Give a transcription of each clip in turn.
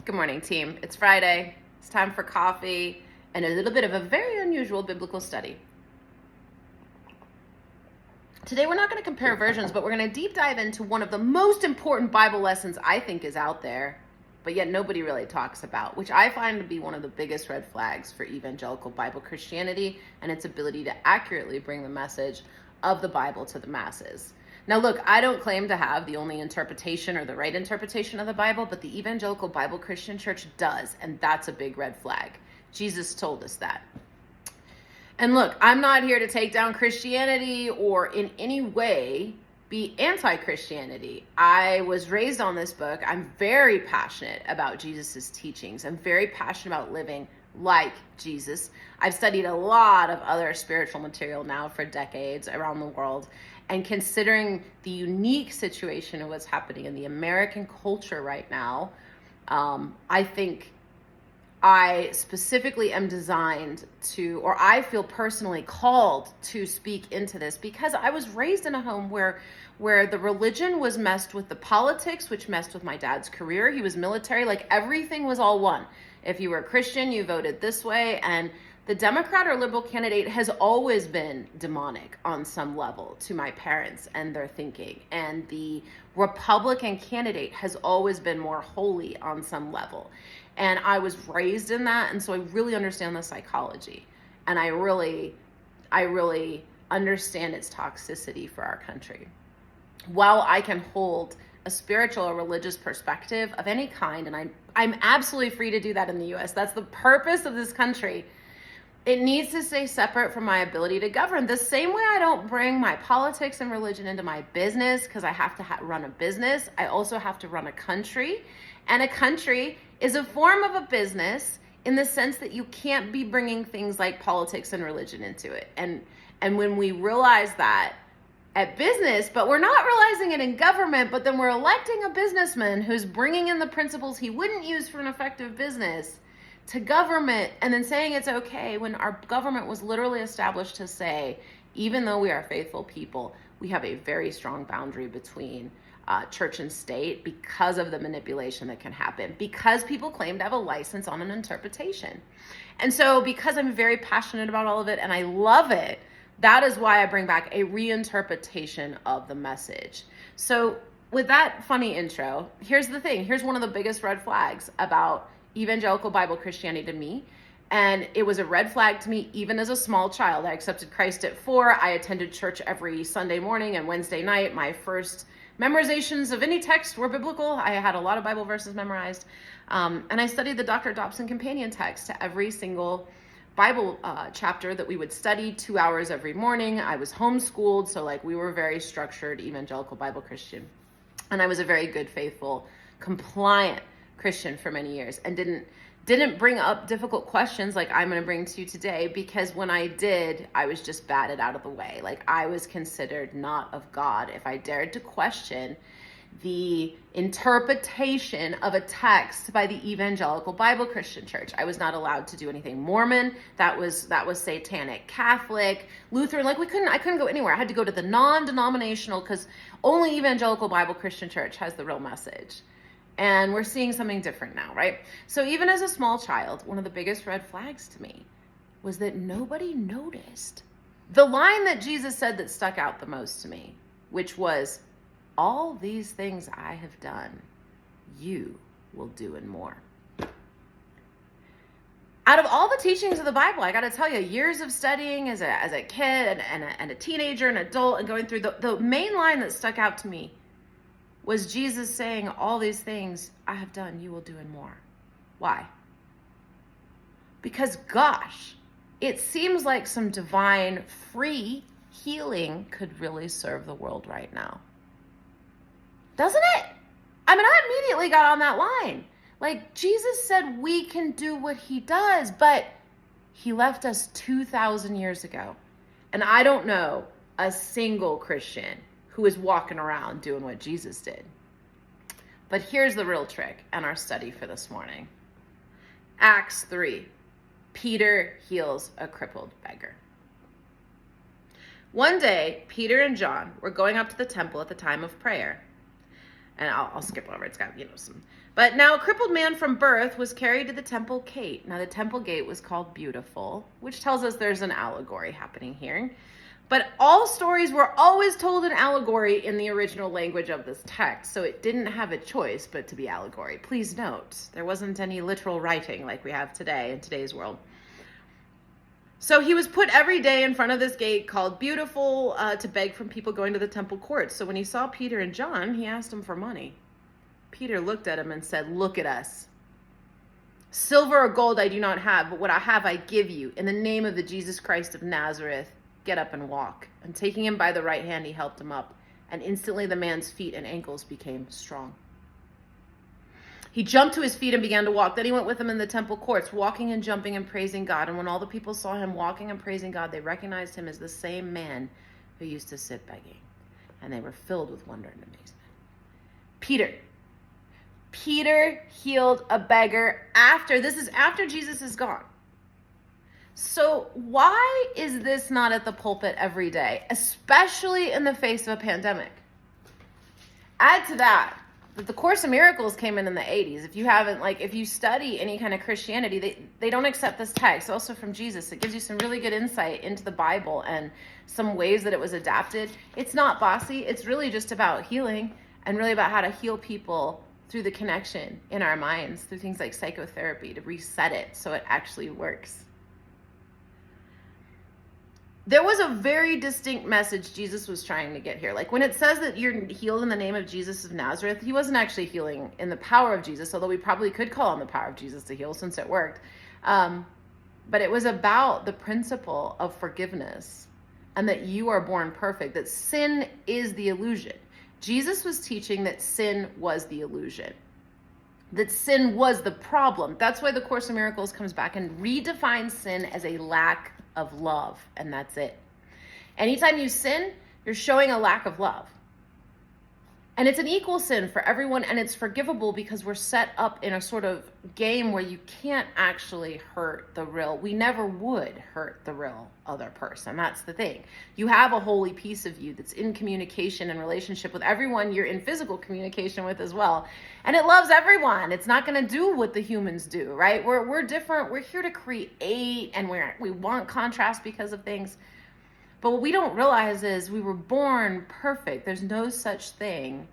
Good morning, team. It's Friday. It's time for coffee and a little bit of a very unusual biblical study. Today, we're not going to compare versions, but we're going to deep dive into one of the most important Bible lessons I think is out there, but yet nobody really talks about, which I find to be one of the biggest red flags for evangelical Bible Christianity and its ability to accurately bring the message of the Bible to the masses. Now, look, I don't claim to have the only interpretation or the right interpretation of the Bible, but the evangelical Bible Christian church does, and that's a big red flag. Jesus told us that. And look, I'm not here to take down Christianity or in any way be anti-Christianity. I was raised on this book. I'm very passionate about Jesus's teachings. I'm very passionate about living like Jesus. I've studied a lot of other spiritual material now for decades around the world. And considering the unique situation of what's happening in the American culture right now, I think I specifically am designed to, or I feel personally called to speak into this because I was raised in a home where the religion was messed with the politics, which messed with my dad's career. He was military, like everything was all one. If you were a Christian, you voted this way, and the Democrat or liberal candidate has always been demonic on some level to my parents and their thinking. And the Republican candidate has always been more holy on some level. And I was raised in that, and so I really understand the psychology. And I really understand its toxicity for our country. While I can hold a spiritual or religious perspective of any kind, and I'm absolutely free to do that in the U.S. That's the purpose of this country. It needs to stay separate from my ability to govern. The same way I don't bring my politics and religion into my business because I have to run a business, I also have to run a country. And a country is a form of a business in the sense that you can't be bringing things like politics and religion into it. And when we realize that at business, but we're not realizing it in government, but then we're electing a businessman who's bringing in the principles he wouldn't use for an effective business to government, and then saying it's okay when our government was literally established to say, even though we are faithful people, we have a very strong boundary between church and state because of the manipulation that can happen, because people claim to have a license on an interpretation. And so because I'm very passionate about all of it and I love it, that is why I bring back a reinterpretation of the message. So with that funny intro, here's the thing. Here's one of the biggest red flags about evangelical Bible Christianity to me. And it was a red flag to me even as a small child. I accepted Christ at 4. I attended church every Sunday morning and Wednesday night. My first memorizations of any text were biblical. I had a lot of Bible verses memorized. And I studied the Dr. Dobson companion text to every single Bible chapter that we would study 2 hours every morning. I was homeschooled, so we were very structured evangelical Bible Christian. And I was a very good, faithful, compliant Christian for many years, and didn't bring up difficult questions like I'm going to bring to you today, because when I did, I was just batted out of the way. I was considered not of God if I dared to question the interpretation of a text by the evangelical Bible Christian church. I was not allowed to do anything Mormon. That was satanic. Catholic, Lutheran, I couldn't go anywhere. I had to go to the non-denominational, because only evangelical Bible Christian church has the real message. And we're seeing something different now, right? So even as a small child, one of the biggest red flags to me was that nobody noticed the line that Jesus said that stuck out the most to me, which was, all these things I have done, you will do and more. Out of all the teachings of the Bible, I got to tell you, years of studying as a kid and a teenager, an adult, and going through the main line that stuck out to me was Jesus saying, all these things I have done, you will do and more. Why? Because gosh, it seems like some divine free healing could really serve the world right now. Doesn't it? I immediately got on that line. Jesus said we can do what he does, but he left us 2,000 years ago. And I don't know a single Christian who is walking around doing what Jesus did. But here's the real trick and our study for this morning. Acts 3, Peter heals a crippled beggar. One day, Peter and John were going up to the temple at the time of prayer. And I'll skip over. It's got, some But now a crippled man from birth was carried to the temple gate. Now the temple gate was called Beautiful, which tells us there's an allegory happening here. But all stories were always told in allegory in the original language of this text, so it didn't have a choice but to be allegory. Please note, there wasn't any literal writing like we have today in today's world. So he was put every day in front of this gate called Beautiful to beg from people going to the temple courts. So when he saw Peter and John, he asked them for money. Peter looked at him and said, "Look at us. Silver or gold I do not have, but what I have I give you. In the name of the Jesus Christ of Nazareth, get up and walk." And taking him by the right hand, he helped him up. And instantly the man's feet and ankles became strong. He jumped to his feet and began to walk. Then he went with them in the temple courts, walking and jumping and praising God. And when all the people saw him walking and praising God, they recognized him as the same man who used to sit begging. And they were filled with wonder and amazement. Peter healed a beggar after Jesus is gone. So why is this not at the pulpit every day, especially in the face of a pandemic? Add to that the Course in Miracles came in the 80s. If you study any kind of Christianity, they don't accept this text. Also from Jesus, it gives you some really good insight into the Bible and some ways that it was adapted. It's not bossy. It's really just about healing and really about how to heal people through the connection in our minds, through things like psychotherapy, to reset it so it actually works. There was a very distinct message Jesus was trying to get here. Like when it says that you're healed in the name of Jesus of Nazareth, he wasn't actually healing in the power of Jesus, although we probably could call on the power of Jesus to heal since it worked. But it was about the principle of forgiveness and that you are born perfect, that sin is the illusion. Jesus was teaching that sin was the illusion, that sin was the problem. That's why the Course in Miracles comes back and redefines sin as a lack of love, and that's it. Anytime you sin, you're showing a lack of love. And it's an equal sin for everyone, and it's forgivable because we're set up in a sort of game where you can't actually hurt the real. We never would hurt the real other person. That's the thing. You have a holy piece of you that's in communication and relationship with everyone you're in physical communication with as well. And it loves everyone. It's not going to do what the humans do, right? We're different. We're here to create, and we want contrast because of things. But what we don't realize is we were born perfect. There's no such thing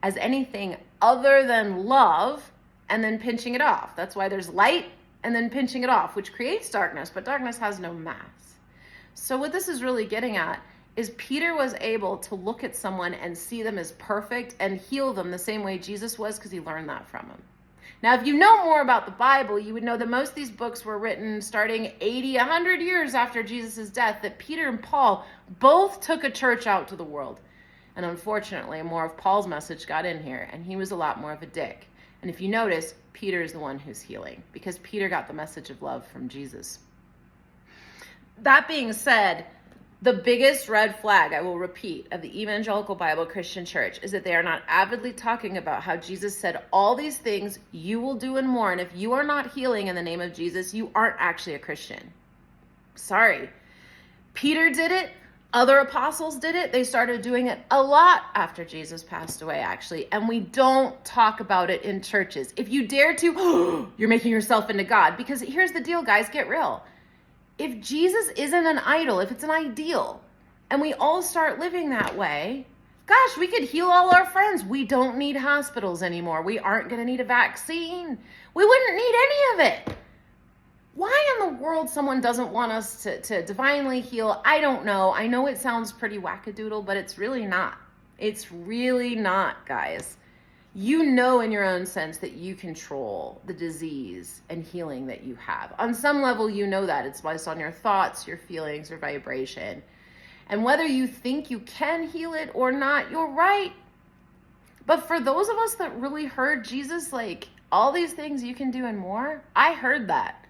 as anything other than love and then pinching it off. That's why there's light and then pinching it off, which creates darkness, but darkness has no mass. So what this is really getting at is Peter was able to look at someone and see them as perfect and heal them the same way Jesus was, because he learned that from him. Now, if you know more about the Bible, you would know that most of these books were written starting 80, 100 years after Jesus' death, that Peter and Paul both took a church out to the world. And unfortunately, more of Paul's message got in here, and he was a lot more of a dick. And if you notice, Peter is the one who's healing, because Peter got the message of love from Jesus. That being said, the biggest red flag, I will repeat, of the evangelical Bible Christian church is that they are not avidly talking about how Jesus said all these things you will do and more. And if you are not healing in the name of Jesus, you aren't actually a Christian. Sorry. Peter did it. Other apostles did it. They started doing it a lot after Jesus passed away, actually. And we don't talk about it in churches. If you dare to, you're making yourself into God. Because here's the deal, guys, get real. If Jesus isn't an idol, if it's an ideal, and we all start living that way, gosh, we could heal all our friends. We don't need hospitals anymore. We aren't going to need a vaccine. We wouldn't need any of it. Why in the world someone doesn't want us to divinely heal, I don't know. I know it sounds pretty wackadoodle, but it's really not. It's really not, guys. You know in your own sense that you control the disease and healing that you have. On some level, you know that. It's based on your thoughts, your feelings, your vibration. And whether you think you can heal it or not, you're right. But for those of us that really heard Jesus, like, all these things you can do and more, I heard that.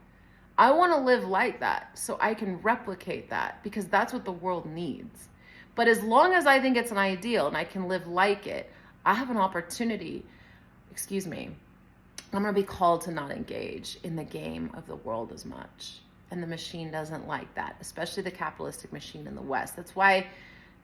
I want to live like that so I can replicate that, because that's what the world needs. But as long as I think it's an ideal and I can live like it, I have an opportunity, I'm going to be called to not engage in the game of the world as much. And the machine doesn't like that, especially the capitalistic machine in the West. That's why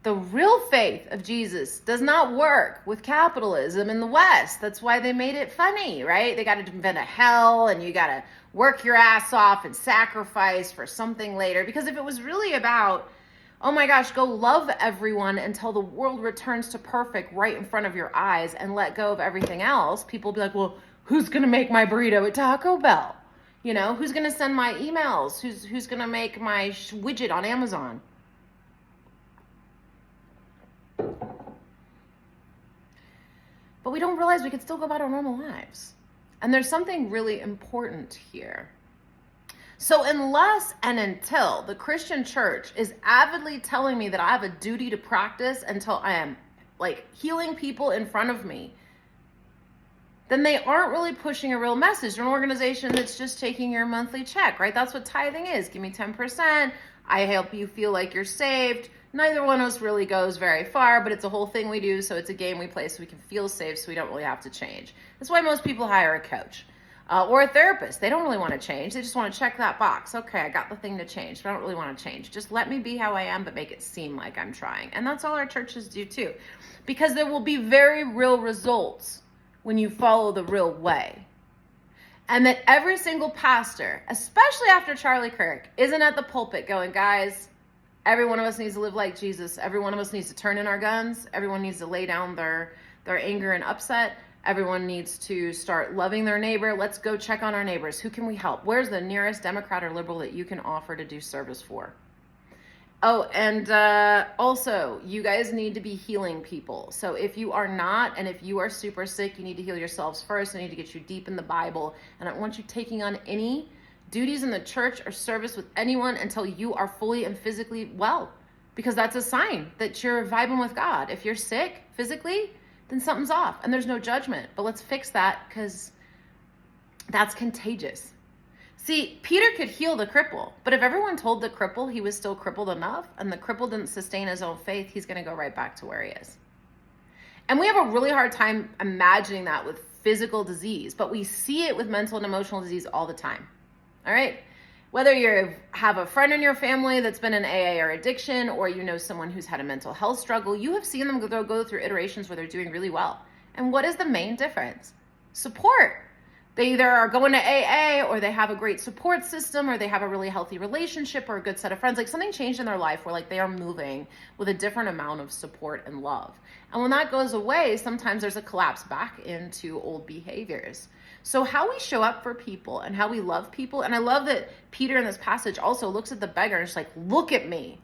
The real faith of Jesus does not work with capitalism in the West. That's why they made it funny, right? They got to invent a hell and you got to work your ass off and sacrifice for something later. Because if it was really about, oh my gosh, go love everyone until the world returns to perfect right in front of your eyes and let go of everything else, people will be like, well, who's going to make my burrito at Taco Bell? You know, who's going to send my emails? Who's going to make my widget on Amazon? But we don't realize we could still go about our normal lives. And there's something really important here. So unless and until the Christian church is avidly telling me that I have a duty to practice until I am like healing people in front of me, then they aren't really pushing a real message. They're an organization that's just taking your monthly check, right? That's what tithing is. Give me 10%. I help you feel like you're saved. Neither one of us really goes very far, but it's a whole thing we do. So it's a game we play so we can feel safe so we don't really have to change. That's why most people hire a coach or a therapist. They don't really want to change. They just want to check that box. Okay, I got the thing to change, but I don't really want to change. Just let me be how I am, but make it seem like I'm trying. And that's all our churches do too, because there will be very real results when you follow the real way. And that every single pastor, especially after Charlie Kirk, isn't at the pulpit going, guys, every one of us needs to live like Jesus. Every one of us needs to turn in our guns. Everyone needs to lay down their anger and upset. Everyone needs to start loving their neighbor. Let's go check on our neighbors. Who can we help? Where's the nearest Democrat or liberal that you can offer to do service for? Oh, and also, you guys need to be healing people. So if you are not, and if you are super sick, you need to heal yourselves first. I need to get you deep in the Bible. And I don't want you taking on any duties in the church or service with anyone until you are fully and physically well, because that's a sign that you're vibing with God. If you're sick physically, then something's off, and there's no judgment. But let's fix that, because that's contagious. See, Peter could heal the cripple, but if everyone told the cripple he was still crippled enough and the cripple didn't sustain his own faith, he's going to go right back to where he is. And we have a really hard time imagining that with physical disease, but we see it with mental and emotional disease all the time. All right? Whether you have a friend in your family that's been in AA or addiction, or you know someone who's had a mental health struggle, you have seen them go through iterations where they're doing really well. And what is the main difference? Support. They either are going to AA, or they have a great support system, or they have a really healthy relationship or a good set of friends. Like something changed in their life where like they are moving with a different amount of support and love. And when that goes away, sometimes there's a collapse back into old behaviors. So how we show up for people and how we love people. And I love that Peter in this passage also looks at the beggar and is like, look at me.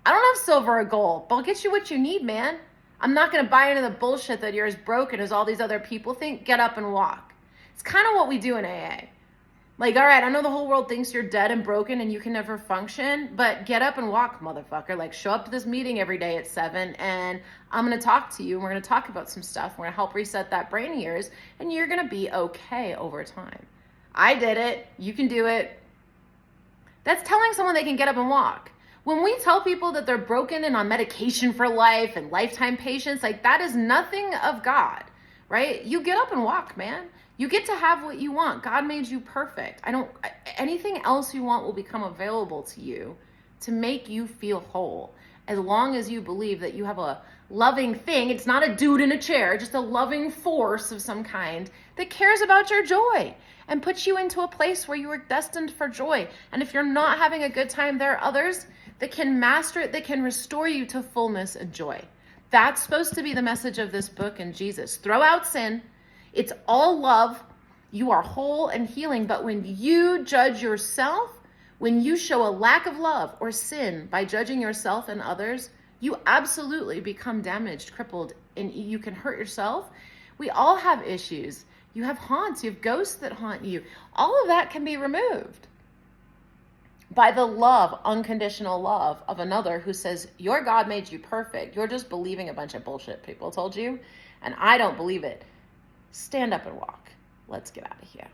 I don't have silver or gold, but I'll get you what you need, man. I'm not going to buy into the bullshit that you're as broken as all these other people think. Get up and walk. It's kind of what we do in AA. Like, all right, I know the whole world thinks you're dead and broken and you can never function, but get up and walk, motherfucker. Like, show up to this meeting every day at 7, and I'm going to talk to you, and we're going to talk about some stuff. We're going to help reset that brain of yours, and you're going to be okay over time. I did it. You can do it. That's telling someone they can get up and walk. When we tell people that they're broken and on medication for life and lifetime patients, like that is nothing of God, right? You get up and walk, man. You get to have what you want. God made you perfect. Anything else you want will become available to you to make you feel whole. As long as you believe that you have a loving thing, it's not a dude in a chair, just a loving force of some kind that cares about your joy and puts you into a place where you are destined for joy. And if you're not having a good time, there are others that can master it, that can restore you to fullness and joy. That's supposed to be the message of this book and Jesus. Throw out sin. It's all love. You are whole and healing. But when you judge yourself, when you show a lack of love or sin by judging yourself and others, you absolutely become damaged, crippled, and you can hurt yourself. We all have issues. You have haunts. You have ghosts that haunt you. All of that can be removed by the love, unconditional love of another who says, your God made you perfect. You're just believing a bunch of bullshit people told you, and I don't believe it. Stand up and walk. Let's get out of here.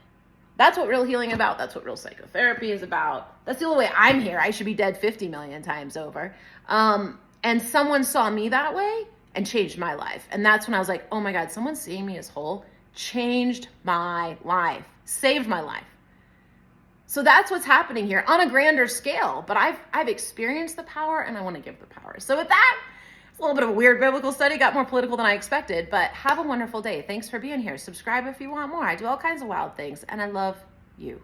That's what real healing is about. That's what real psychotherapy is about. That's the only way I'm here. I should be dead 50 million times over. And someone saw me that way and changed my life. And that's when I was like, oh my God, someone seeing me as whole changed my life, saved my life. So that's what's happening here on a grander scale. But I've experienced the power, and I want to give the power. So with that, a little bit of a weird biblical study, got more political than I expected, but have a wonderful day. Thanks for being here. Subscribe if you want more. I do all kinds of wild things, and I love you.